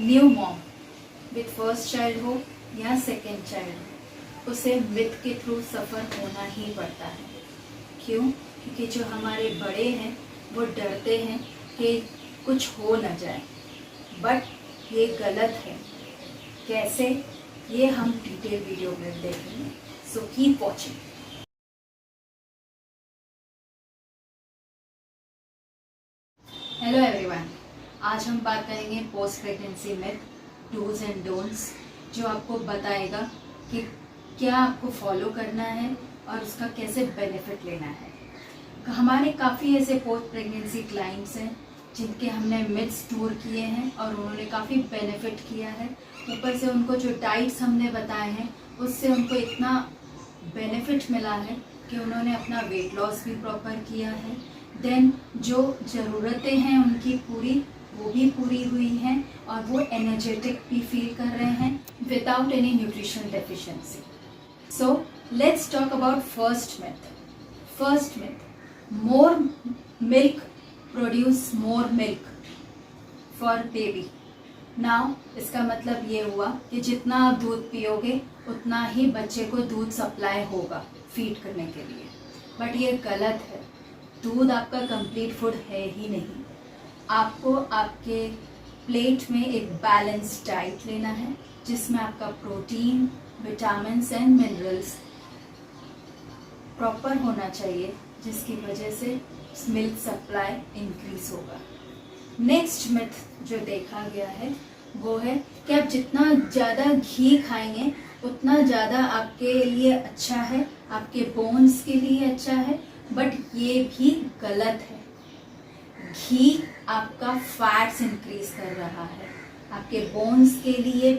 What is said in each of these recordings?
New mom with first child हो या second child हो, उसे मिथ के थ्रू सफ़र होना ही पड़ता है। क्यों? क्योंकि जो हमारे बड़े हैं वो डरते हैं कि कुछ हो न जाए, बट ये गलत है। कैसे, ये हम डिटेल वीडियो में देखेंगे, so keep watching. Hello everyone, आज हम बात करेंगे post pregnancy myth, dos and don'ts, जो आपको बताएगा कि क्या आपको फॉलो करना है और उसका कैसे बेनिफिट लेना है। हमारे काफ़ी ऐसे पोस्ट प्रेगनेंसी क्लाइंट्स हैं जिनके हमने मिथ्स टूर किए हैं और उन्होंने काफ़ी बेनिफिट किया है। ऊपर से उनको जो डाइट्स हमने बताए हैं उससे उनको इतना बेनिफिट मिला है कि उन्होंने अपना वेट लॉस भी प्रॉपर किया है। देन जो ज़रूरतें हैं उनकी वो भी पूरी हुई हैं और वो एनर्जेटिक भी फील कर रहे हैं without any nutrition deficiency. So let's talk about first myth, more milk produce more milk for baby. Now इसका मतलब ये हुआ कि जितना आप दूध पियोगे उतना ही बच्चे को दूध सप्लाई होगा फीड करने के लिए, बट ये गलत है। दूध आपका कंप्लीट फूड है ही नहीं। आपको आपके प्लेट में एक बैलेंस डाइट लेना है जिसमें आपका protein, vitamins and minerals proper होना चाहिए, जिसकी वजह से मिल्क सप्लाई इंक्रीज होगा। नेक्स्ट मिथ जो देखा गया है वो है कि आप जितना ज़्यादा घी खाएंगे उतना ज़्यादा आपके लिए अच्छा है, आपके बोन्स के लिए अच्छा है, बट ये भी गलत है। घी आपका फैट्स इंक्रीज कर रहा है, आपके बोन्स के लिए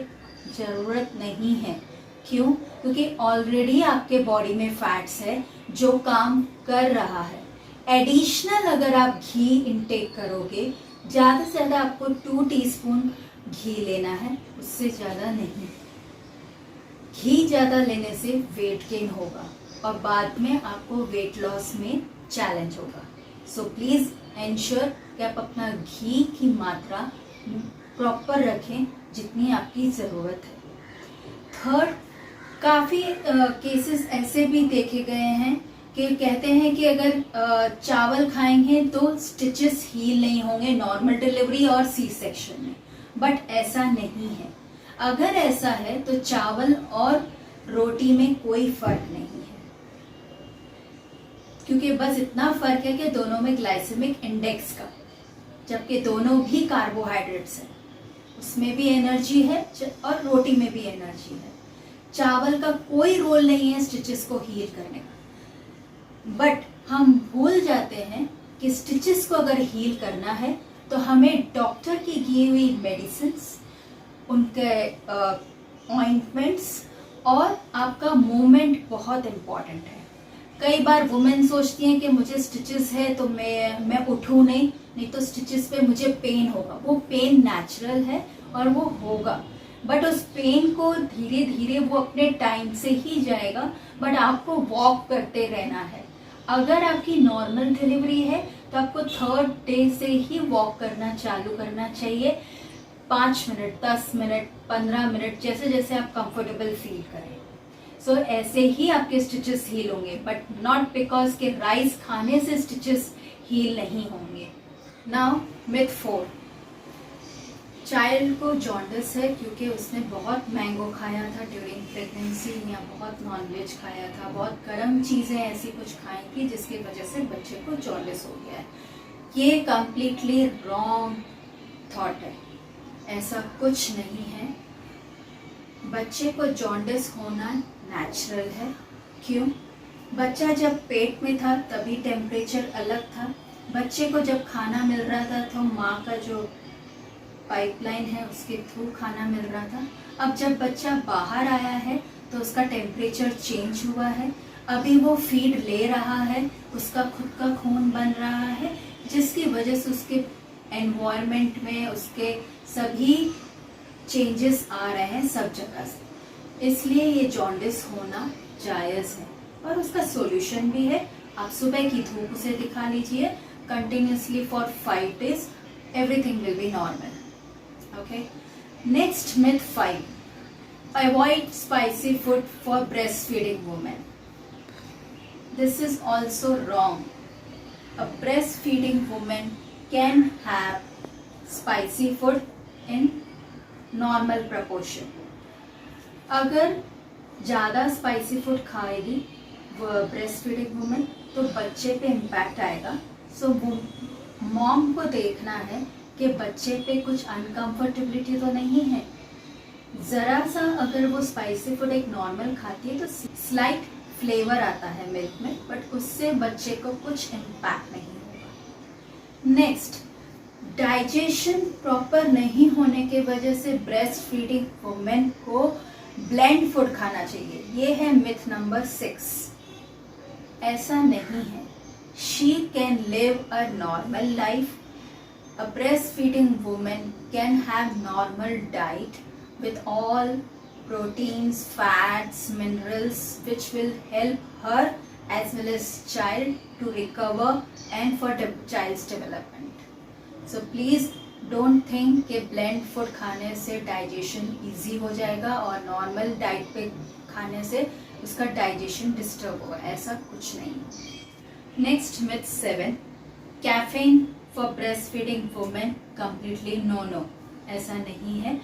ज़रूरत नहीं है। क्यों? क्योंकि ऑलरेडी आपके बॉडी में फैट्स है जो काम कर रहा है। एडिशनल अगर आप घी इंटेक करोगे, ज़्यादा से ज़्यादा आपको 2 टीस्पून घी लेना है, उससे ज़्यादा नहीं। घी ज़्यादा लेने से वेट गेन होगा और बाद में आपको वेट लॉस में चैलेंज होगा। सो प्लीज़ एंश्योर कि आप अपना घी की मात्रा प्रॉपर रखें जितनी आपकी ज़रूरत है। थर्ड, काफ़ी केसेस ऐसे भी देखे गए हैं कि कहते हैं कि अगर चावल खाएंगे तो स्टिचेस हील नहीं होंगे नॉर्मल डिलीवरी और सी सेक्शन में, बट ऐसा नहीं है। अगर ऐसा है तो चावल और रोटी में कोई फर्क नहीं है, क्योंकि बस इतना फर्क है कि दोनों में ग्लाइसेमिक इंडेक्स का, जबकि दोनों भी कार्बोहाइड्रेट्स हैं, उसमें भी एनर्जी है और रोटी में भी एनर्जी है। चावल का कोई रोल नहीं है स्टिचेस को हील करने का, बट हम भूल जाते हैं कि स्टिचेस को अगर हील करना है तो हमें डॉक्टर की दी हुई मेडिसिन्स, उनके ऑइंटमेंट्स और आपका मूवमेंट बहुत इम्पॉर्टेंट है। कई बार वुमेन सोचती हैं कि मुझे स्टिचेस है तो मैं उठूँ नहीं तो स्टिचेस पे मुझे पेन होगा। वो पेन नेचुरल है और वो होगा, बट उस पेन को धीरे धीरे वो अपने टाइम से ही जाएगा, बट आपको वॉक करते रहना है। अगर आपकी नॉर्मल डिलीवरी है तो आपको 3rd डे से ही वॉक करना चालू करना चाहिए। 5 मिनट, 10 मिनट, 15 मिनट, जैसे जैसे आप कंफर्टेबल फील करें। सो ऐसे ही आपके स्टिचेस हील होंगे, बट नॉट बिकॉज के राइस खाने से स्टिचेस हील नहीं होंगे। नाउ मिथ 4, चाइल्ड को जॉन्डिस है क्योंकि उसने बहुत मैंगो खाया था ड्यूरिंग प्रेगनेंसी या बहुत नॉनवेज खाया था, बहुत गर्म चीज़ें ऐसी कुछ खाई थी जिसकी वजह से बच्चे को जॉन्डिस हो गया है। ये कम्प्लीटली रॉन्ग थॉट है, ऐसा कुछ नहीं है। बच्चे को जॉन्डिस होना नेचुरल है। क्यों? बच्चा जब पेट में था तभी टेम्परेचर अलग था, बच्चे को जब खाना मिल रहा था तो माँ का जो पाइपलाइन है उसके थ्रू खाना मिल रहा था। अब जब बच्चा बाहर आया है तो उसका टेम्परेचर चेंज हुआ है, अभी वो फीड ले रहा है, उसका खुद का खून बन रहा है, जिसकी वजह से उसके एनवायरनमेंट में उसके सभी चेंजेस आ रहे हैं सब जगह से। इसलिए ये जॉन्डिस होना जायज़ है और उसका सॉल्यूशन भी है। आप सुबह की धूप उसे दिखा लीजिए continuously for 5 days, everything will be normal. Okay, next myth 5, avoid spicy food for breastfeeding women. This is also wrong. A breastfeeding woman can have spicy food in normal proportion. अगर ज़्यादा स्पाइसी फूड खाएगी वो breast feeding women तो बच्चे पे impact आएगा. So mom को देखना है कि बच्चे पे कुछ अनकंफर्टेबिलिटी तो नहीं है. ज़रा सा अगर वो स्पाइसी फूड एक नॉर्मल खाती है तो स्लाइट फ्लेवर आता है मिल्क में, बट उससे बच्चे को कुछ इम्पैक्ट नहीं होगा. नेक्स्ट, डाइजेशन प्रॉपर नहीं होने के वजह से ब्रेस्ट फीडिंग वुमेन को ब्लेंड फूड खाना चाहिए. ये है मिथ नंबर 6. ऐसा नहीं है. She can live a normal life. A breastfeeding woman can have normal diet with all proteins, fats, minerals which will help her as well as child to recover and for the child's development. So please don't think कि blend food खाने से digestion easy हो जाएगा और normal diet पे खाने से उसका digestion disturb होगा. ऐसा कुछ नहीं. Next myth 7, caffeine for breastfeeding women completely no. ऐसा नहीं है.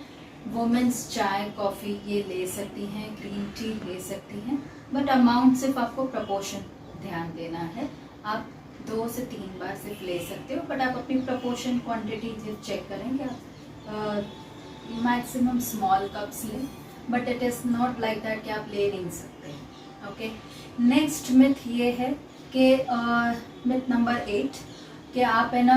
वुमेन्स चाय कॉफ़ी ये ले सकती हैं, ग्रीन टी ले सकती हैं, बट अमाउंट सिर्फ आपको प्रपोर्शन ध्यान देना है. आप 2 से 3 बार सिर्फ ले सकते हो, बट आप अपनी प्रपोर्शन क्वांटिटी सिर्फ चेक करेंगे. आप मैक्सिमम स्मॉल कप्स लें, but it is not like that कि आप ले नहीं सकते. ओके. नेक्स्ट मिथ ये है कि मिथ नंबर 8 कि आप है ना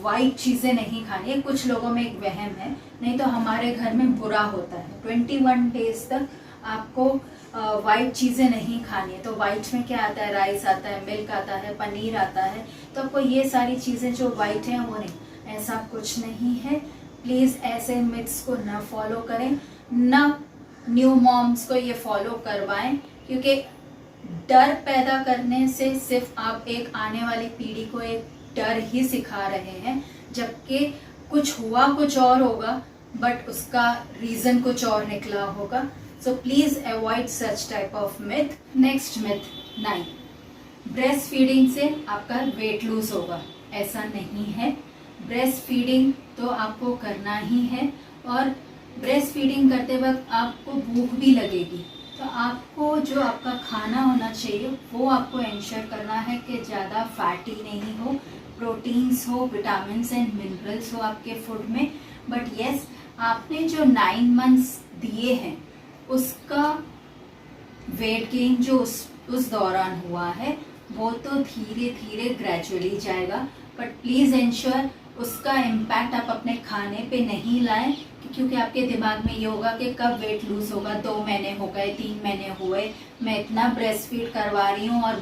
वाइट चीज़ें नहीं खानी है. कुछ लोगों में एक वहम है, नहीं तो हमारे घर में बुरा होता है. 21 डेज तक आपको वाइट चीज़ें नहीं खानी है. तो वाइट में क्या आता है? राइस आता है, मिल्क आता है, पनीर आता है. तो आपको ये सारी चीज़ें जो वाइट हैं वो नहीं. ऐसा कुछ नहीं है. प्लीज़ ऐसे मिथ्स को न फॉलो करें, न न्यू मॉम्स को ये फॉलो करवाएं, क्योंकि डर पैदा करने से सिर्फ आप एक आने वाली पीढ़ी को एक डर ही सिखा रहे हैं, जबकि कुछ हुआ कुछ और होगा, बट उसका रीज़न कुछ और निकला होगा. So please avoid such type of myth. Next myth 9, breast feeding से आपका वेट लूज होगा. ऐसा नहीं है. ब्रेस्ट फीडिंग तो आपको करना ही है, और ब्रेस्ट फीडिंग करते वक्त आपको भूख भी लगेगी. तो आपको जो आपका खाना होना चाहिए वो आपको इंश्योर करना है कि ज़्यादा फैटी नहीं हो, प्रोटीन्स हो, विटामिन्स एंड मिनरल्स हो आपके फूड में. बट येस, आपने जो 9 मंथ्स दिए हैं उसका वेट गेन जो उस दौरान हुआ है वो तो धीरे धीरे ग्रेजुअली जाएगा. बट प्लीज़ इंश्योर उसका इम्पैक्ट आप अपने खाने पे नहीं लाएं, क्योंकि आपके दिमाग में ये होगा कि कब वेट लूज होगा. 2 महीने हो गए, 3 महीने हुए, मैं इतना ब्रेस्ट फीड करवा रही हूँ और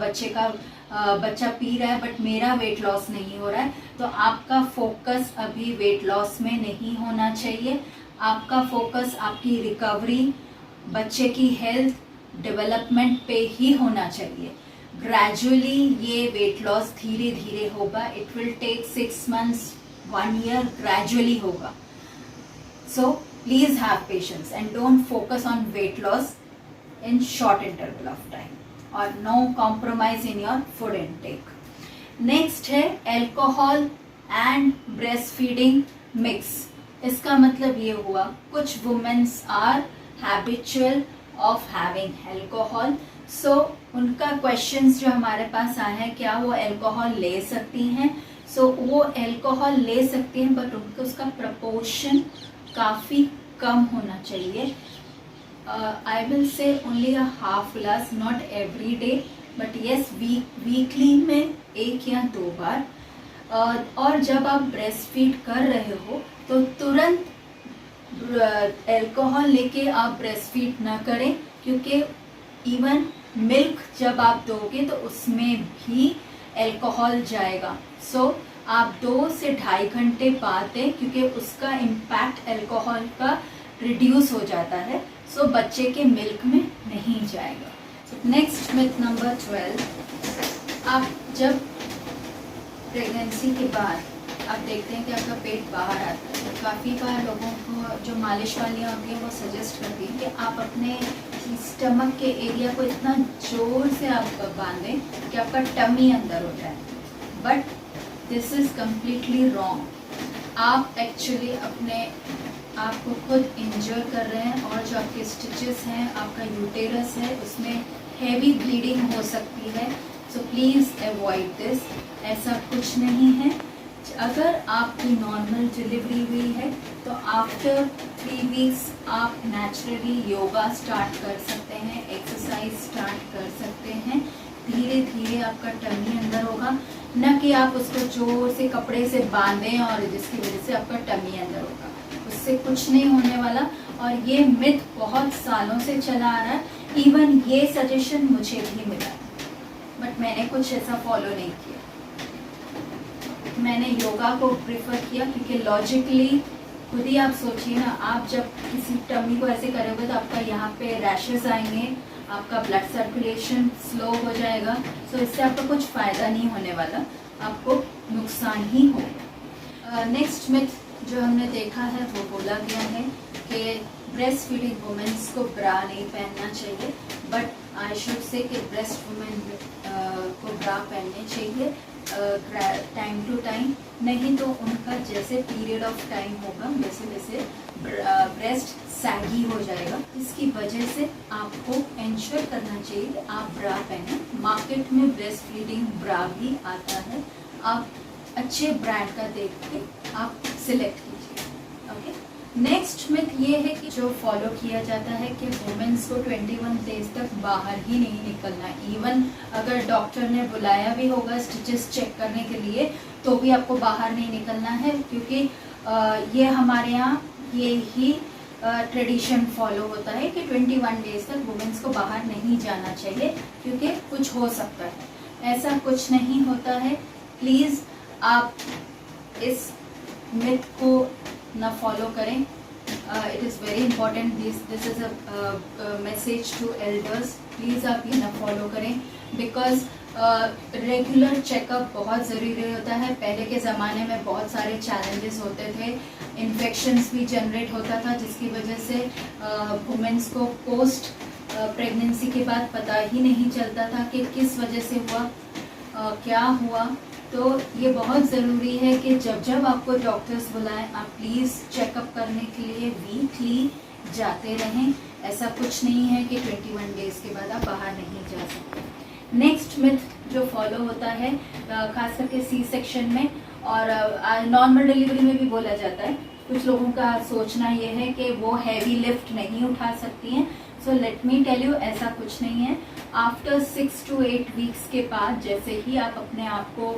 बच्चा पी रहा है बट मेरा वेट लॉस नहीं हो रहा है. तो आपका फोकस अभी वेट लॉस में नहीं होना चाहिए. आपका फोकस आपकी रिकवरी, बच्चे की हेल्थ, डेवलपमेंट पे ही होना चाहिए. ग्रेजुअली ये वेट लॉस धीरे धीरे होगा. It will take 6 months, 1 year, gradually होगा. So please have patience and don't focus on weight loss in short interval of time, or no compromise in your food intake. Next है alcohol and breastfeeding mix. इसका मतलब ये हुआ कुछ women's are habitual of having alcohol. So उनका questions जो हमारे पास आए हैं, क्या वो alcohol ले सकती हैं? So वो alcohol ले सकती हैं, but उनको उसका proportion काफ़ी कम होना चाहिए. I will say only a half glass, not every day, but yes weekly में 1 या 2 बार. और जब आप ब्रेस्ट फीड कर रहे हो तो तुरंत अल्कोहल लेके आप ब्रेस्ट फीड ना करें, क्योंकि इवन मिल्क जब आप दोगे तो उसमें भी अल्कोहल जाएगा. सो आप 2 से 2.5 घंटे बाद दें, क्योंकि उसका इम्पैक्ट अल्कोहल का रिड्यूस हो जाता है. सो बच्चे के मिल्क में नहीं जाएगा. नेक्स्ट मिथ नंबर 12, आप जब प्रेगनेंसी के बाद आप देखते हैं कि आपका पेट बाहर आता है। तो काफ़ी बार लोगों को जो मालिश वालियाँ होती हैं वो सजेस्ट करती हैं कि आप अपने स्टमक के एरिया को इतना ज़ोर से आप बांधें कि आपका टमी अंदर हो जाए, but this is completely wrong. आप एक्चुअली अपने आप को खुद इंजर कर रहे हैं, और जो आपके स्टिचेस हैं, आपका यूटेरस है, उसमें हैवी ब्लीडिंग हो सकती है। So please avoid this. ऐसा कुछ नहीं है। अगर आपकी नॉर्मल डिलीवरी हुई है तो आफ्टर 3 वीक्स आप नेचुरली योगा स्टार्ट कर सकते हैं, एक्सरसाइज स्टार्ट कर सकते हैं। धीरे धीरे आपका टमी अंदर होगा, न कि आप उसको जोर से कपड़े से बांधें और जिसकी वजह से आपका टमी अंदर होगा। उससे कुछ नहीं होने वाला। और ये मिथ बहुत सालों से चला आ रहा है। इवन ये सजेशन मुझे भी मिला, बट मैंने कुछ ऐसा फॉलो नहीं किया। मैंने योगा को प्रेफर किया क्योंकि लॉजिकली खुद ही आप सोचिए ना, आप जब किसी टमी को ऐसे करोगे तो आपका यहाँ पे रैशेस आएंगे, आपका ब्लड सर्कुलेशन स्लो हो जाएगा। सो इससे आपका कुछ फ़ायदा नहीं होने वाला, आपको नुकसान ही होगा। नेक्स्ट मिथ जो हमने देखा है वो बोला गया है कि ब्रेस्ट फीडिंग वुमेन्स को ब्रा नहीं पहनना चाहिए, बट आई शुड से कि ब्रेस्ट वुमेन को ब्रा पहनने चाहिए टाइम टू टाइम। नहीं तो उनका जैसे पीरियड ऑफ टाइम होगा वैसे वैसे ब्रेस्ट सैगी हो जाएगा। इसकी वजह से आपको इंश्योर करना चाहिए कि आप ब्रा पहने। मार्केट में ब्रेस्ट फीडिंग ब्रा भी आता है, आप अच्छे ब्रांड का देख के आप सिलेक्ट कीजिए। ओके। नेक्स्ट मिथ ये है कि जो फॉलो किया जाता है कि वुमेन्स को 21 डेज तक बाहर ही नहीं निकलना। इवन अगर डॉक्टर ने बुलाया भी होगा स्टिचेस चेक करने के लिए तो भी आपको बाहर नहीं निकलना है, क्योंकि ये हमारे यहाँ ये ही ट्रेडिशन फॉलो होता है कि 21 डेज तक वुमेन्स को बाहर नहीं जाना चाहिए क्योंकि कुछ हो सकता है। ऐसा कुछ नहीं होता है। प्लीज़ आप इस मिथ को ना फॉलो करें। It is very important, this is a message to elders. Please आप ये ना फॉलो करें, बिकॉज रेगुलर चेकअप बहुत ज़रूरी होता है। पहले के ज़माने में बहुत सारे चैलेंजेस होते थे, इन्फेक्शंस भी जनरेट होता था, जिसकी वजह से वुमेन्स को पोस्ट प्रेगनेंसी के बाद पता ही नहीं चलता था कि किस वजह से हुआ, क्या हुआ। तो ये बहुत ज़रूरी है कि जब जब आपको डॉक्टर्स बुलाएं आप प्लीज़ चेकअप करने के लिए वीकली जाते रहें। ऐसा कुछ नहीं है कि 21 डेज़ के बाद आप बाहर नहीं जा सकते। नेक्स्ट मिथ जो फॉलो होता है खास करके सी सेक्शन में और नॉर्मल डिलीवरी में भी बोला जाता है, कुछ लोगों का सोचना ये है कि वो हैवी लिफ्ट नहीं उठा सकती हैं। So let me tell you, ऐसा कुछ नहीं है। आफ्टर 6 to 8 वीक्स के बाद जैसे ही आप अपने आप को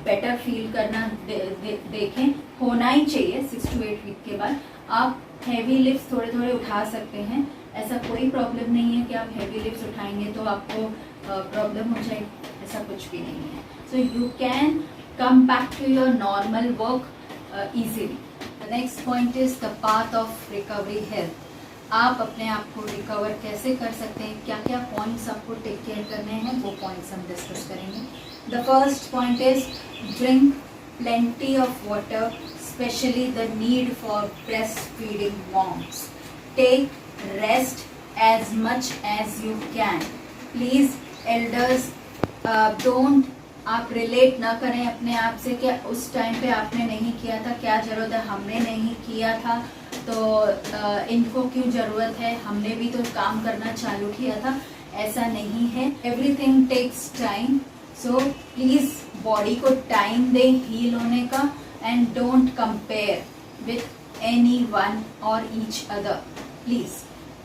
बेटर फील करना देखें, होना ही चाहिए 6 to 8 वीक के बाद आप हैवी लिफ्ट्स थोड़े थोड़े उठा सकते हैं। ऐसा कोई प्रॉब्लम नहीं है कि आप हैवी लिफ्ट्स उठाएंगे तो आपको प्रॉब्लम हो जाए, ऐसा कुछ भी नहीं है। So you can come back to your normal work easily. The next point is the path of recovery health. आप अपने आप को रिकवर कैसे कर सकते हैं, क्या क्या पॉइंट्स आपको टेक केयर करने हैं, वो पॉइंट्स हम डिस्कस करेंगे। The first point is drink plenty of water, especially the need for breastfeeding moms. Take rest as much as you can. Please, elders, don't आप रिलेट ना करें अपने आप से कि उस टाइम पे आपने नहीं किया था, क्या ज़रूरत है, हमने नहीं किया था तो इनको क्यों ज़रूरत है, हमने भी तो काम करना चालू किया था। ऐसा नहीं है। Everything takes time, so please body को टाइम दें हील होने का and don't compare with anyone और each other please.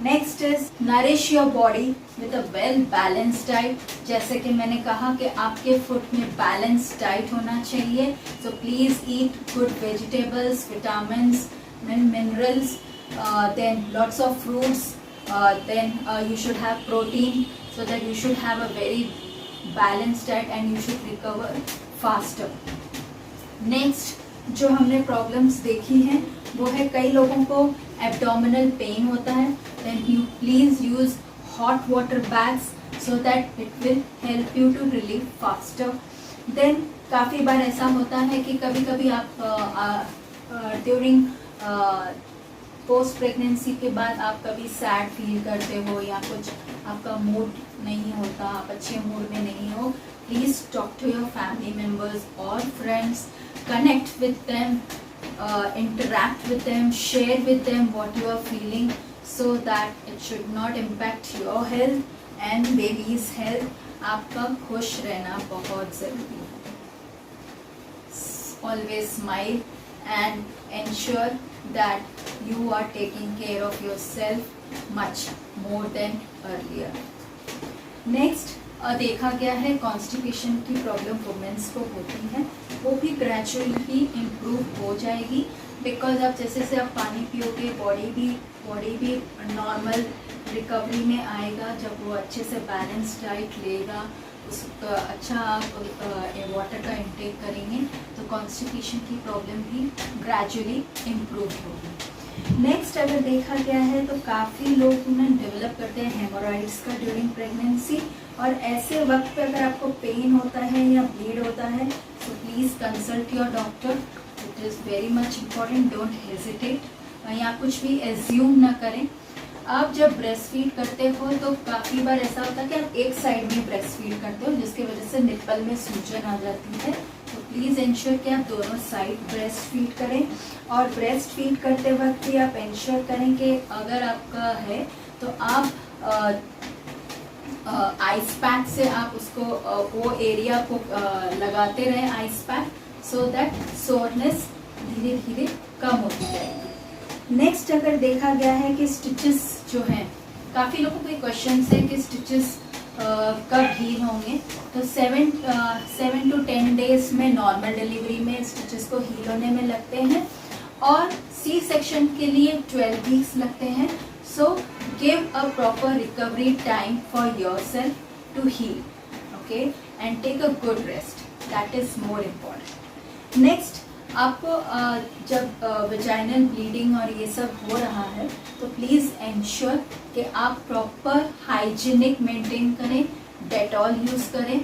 Next is nourish your body with a well balance diet. जैसे कि मैंने कहा कि आपके फूड में बैलेंस डाइट होना चाहिए, so please eat good vegetables, vitamins, minerals, then lots of fruits, then you should have protein, so that you should have a very balanced diet and you should recover faster. Next जो हमने problems देखी हैं वो है कई लोगों को abdominal pain होता है, then you please use hot water baths so that it will help you to relieve faster. Then काफ़ी बार ऐसा होता है कि कभी कभी आप ड्यूरिंग पोस्ट प्रेगनेंसी के बाद आप कभी सैड फील करते हो या कुछ आपका मूड नहीं होता, आप अच्छे मूड में नहीं हो, please talk to your family members और friends, connect with them, interact with them, share with them what you are feeling, so that it should not impact your health and baby's health. आपका खुश रहना बहुत ज़रूरी है. Always smile and ensure that you are taking care of yourself much more than earlier. Next, देखा गया है constipation की प्रॉब्लम वुमेन्स को होती है, वो भी ग्रेजुअली इम्प्रूव हो जाएगी, बिकॉज आप जैसे से आप पानी पियोगे बॉडी भी नॉर्मल रिकवरी में आएगा. जब वो अच्छे से बैलेंस डाइट लेगा, उस अच्छा आप वाटर का इंटेक करेंगे तो कॉन्स्टिपेशन की प्रॉब्लम भी ग्रेजुअली इम्प्रूव होगी. नेक्स्ट अगर देखा गया है तो काफ़ी लोग उन्हें डेवलप करते हैं हेमोरॉइड्स का ड्यूरिंग प्रेगनेंसी, और ऐसे वक्त पे अगर आपको पेन होता है या ब्लीड होता है तो please consult your doctor. It is very much important. Don't hesitate या कुछ भी एज्यूम ना करें. आप जब ब्रेस्ट फीड करते हो तो काफ़ी बार ऐसा होता है कि आप एक साइड में ब्रेस्ट फीड करते हो, जिसकी वजह से निप्पल में सूजन आ जाती है. तो प्लीज़ इंश्योर कि आप दोनों साइड ब्रेस्ट फीड करें, और ब्रेस्ट फीड करते वक्त भी आप इंश्योर करें कि अगर आपका है तो आप आइस पैक से आप उसको वो एरिया को लगाते रहें ice pack, so that soreness धीरे धीरे कम होती जाएगी. नेक्स्ट अगर देखा गया है कि स्टिचेस जो हैं, काफ़ी लोगों को क्वेश्चन है कि स्टिचेस कब हील होंगे, तो 7 to 10 डेज में नॉर्मल डिलीवरी में स्टिचेस को हील होने में लगते हैं, और सी सेक्शन के लिए 12 वीक्स लगते हैं. So give a proper recovery time for your self to heal, okay, and take a good rest. That is more important. Next, आपको जब वेजाइनल ब्लीडिंग और ये सब हो रहा है तो प्लीज़ इंश्योर कि आप प्रॉपर हाइजीनिक मेंटेन करें, डेटॉल यूज़ करें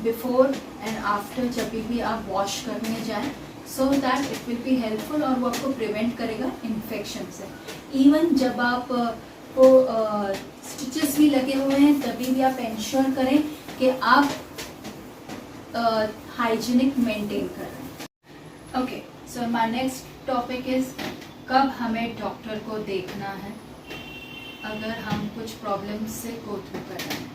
बिफोर एंड आफ्टर जब भी आप वॉश करने जाएं, so that it will be helpful, और वो आपको प्रिवेंट करेगा इन्फेक्शन से. इवन जब आप को स्टिचेस भी लगे हुए हैं तभी भी आप इंश्योर करें कि आप हाइजीनिक मेंटेन करें. Okay, so my next topic is कब हमें डॉक्टर को देखना है अगर हम कुछ प्रॉब्लम से गो थ्रू कर रहे हैं.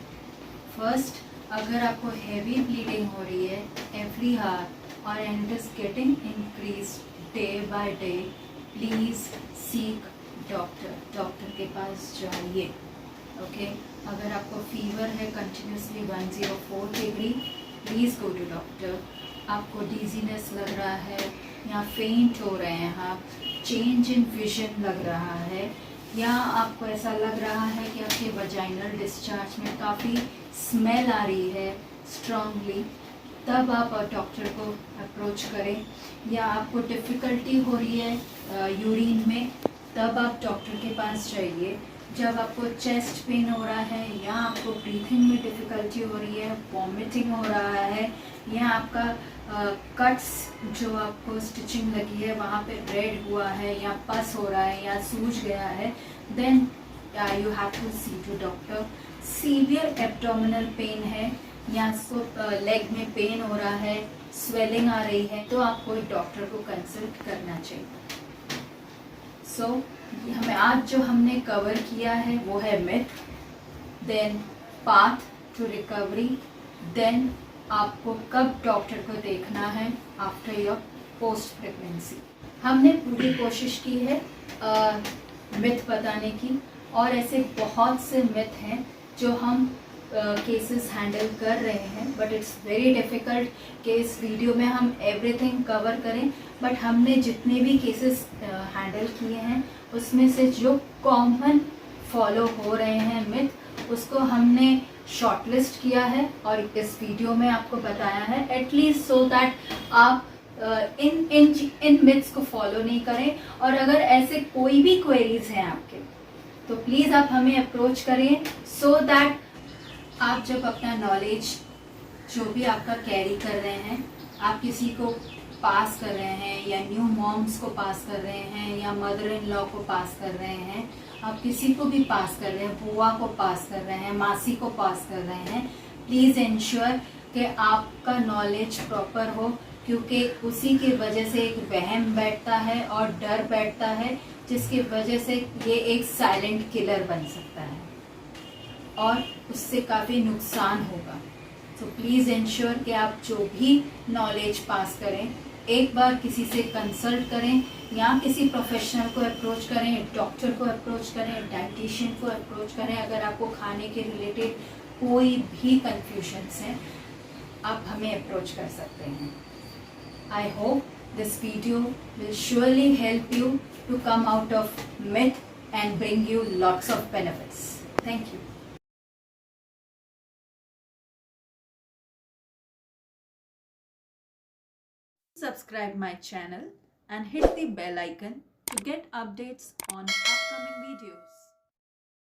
फर्स्ट, अगर आपको हैवी ब्लीडिंग हो रही है एवरी हावर और and is getting increase day by day, please seek doctor के पास जाइए. ओके, अगर आपको फीवर है continuously 104 degree, please go to doctor. आपको डिजीनेस लग रहा है या फेंट हो रहे हैं आप, चेंज इन विजन लग रहा है, या आपको ऐसा लग रहा है कि आपके वजाइनल डिस्चार्ज में काफ़ी स्मेल आ रही है स्ट्रांगली, तब आप डॉक्टर को अप्रोच करें. या आपको डिफ़िकल्टी हो रही है यूरिन में, तब आप डॉक्टर के पास जाइए. जब आपको चेस्ट पेन हो रहा है या आपको ब्रीथिंग में डिफ़िकल्टी हो रही है, वॉमिटिंग हो रहा है, या आपका कट्स जो आपको स्टिचिंग लगी है वहाँ पे रेड हुआ है या पस हो रहा है या सूज गया है, then you have to see to doctor. Severe abdominal pain है या लेग में पेन हो रहा है, स्वेलिंग आ रही है, तो आपको एक डॉक्टर को कंसल्ट करना चाहिए. सो हमें आज जो हमने कवर किया है वो है myth, then path to recovery, then आपको कब डॉक्टर को देखना है आफ्टर योर पोस्ट प्रेगनेंसी. हमने पूरी कोशिश की है मिथ बताने की, और ऐसे बहुत से मिथ हैं जो हम केसेस हैंडल कर रहे हैं, बट इट्स वेरी डिफ़िकल्ट कि इस वीडियो में हम एवरीथिंग कवर करें. बट हमने जितने भी केसेस हैंडल किए हैं उसमें से जो कॉमन फॉलो हो रहे हैं मिथ, उसको हमने शॉर्टलिस्ट किया है और इस वीडियो में आपको बताया है, एटलीस्ट सो दैट आप इन मिथ्स को फॉलो नहीं करें. और अगर ऐसे कोई भी क्वेरीज हैं आपके तो प्लीज़ आप हमें अप्रोच करें, सो दैट आप जब अपना नॉलेज जो भी आपका कैरी कर रहे हैं, आप किसी को पास कर रहे हैं या न्यू मॉम्स को पास कर रहे हैं या मदर इन लॉ को पास कर रहे हैं, आप किसी को भी पास कर रहे हैं, बुआ को पास कर रहे हैं, मासी को पास कर रहे हैं, प्लीज़ इंश्योर कि आपका नॉलेज प्रॉपर हो, क्योंकि उसी की वजह से एक वहम बैठता है और डर बैठता है, जिसकी वजह से ये एक साइलेंट किलर बन सकता है और उससे काफ़ी नुकसान होगा। तो प्लीज़ इंश्योर कि आप जो भी नॉलेज पास करें, एक बार किसी से कंसल्ट करें या किसी प्रोफेशनल को अप्रोच करें, डॉक्टर को अप्रोच करें, डाइटिशियन को अप्रोच करें। अगर आपको खाने के रिलेटेड कोई भी कन्फ्यूजन्स हैं, आप हमें अप्रोच कर सकते हैं। I hope this video will surely help you to come out of myth and bring you lots of benefits. Thank you. Subscribe my channel and hit the bell icon to get updates on upcoming videos.